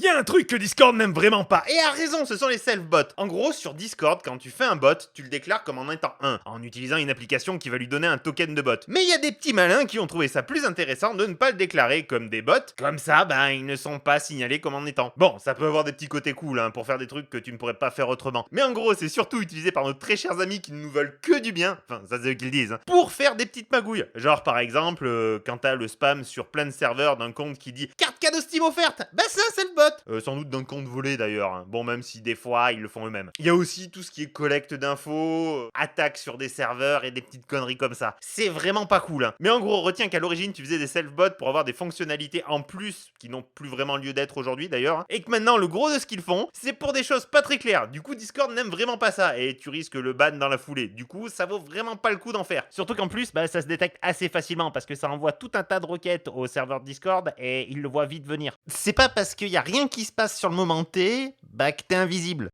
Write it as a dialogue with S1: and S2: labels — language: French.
S1: y a un truc que Discord n'aime vraiment pas, et a raison, ce sont les self-bots. En gros, sur Discord, quand tu fais un bot, tu le déclares comme en étant un, en utilisant une application qui va lui donner un token de bot. Mais il y a des petits malins qui ont trouvé ça plus intéressant de ne pas le déclarer comme des bots, comme ça, ils ne sont pas signalés comme en étant. Bon, ça peut avoir des petits côtés cool, pour faire des trucs que tu ne pourrais pas faire autrement. Mais en gros, c'est surtout utilisé par nos très chers amis qui ne nous veulent que du bien, enfin, ça c'est eux qui le disent, pour faire des petites magouilles. Genre, par exemple, quand t'as le spam sur plein de serveurs d'un compte qui dit carte cadeau Steam offerte, ça c'est le bot. Sans doute d'un compte volé d'ailleurs. Bon, même si des fois ils le font eux-mêmes. Il y a aussi tout ce qui est collecte d'infos, attaque sur des serveurs et des petites conneries comme ça. C'est vraiment pas cool. Mais en gros, retiens qu'à l'origine tu faisais des self-bots pour avoir des fonctionnalités en plus qui n'ont plus vraiment lieu d'être aujourd'hui d'ailleurs. Et que maintenant le gros de ce qu'ils font, c'est pour des choses pas très claires. Du coup, Discord n'aime vraiment pas ça et tu risques le ban dans la foulée. Du coup, ça vaut vraiment pas le coup d'en faire. Surtout qu'en plus, ça se détecte assez facilement parce que ça envoie tout un tas de requêtes au serveur Discord et il le voit vite venir. C'est pas parce qu'il y a rien qui se passe sur le moment T, que t'es invisible.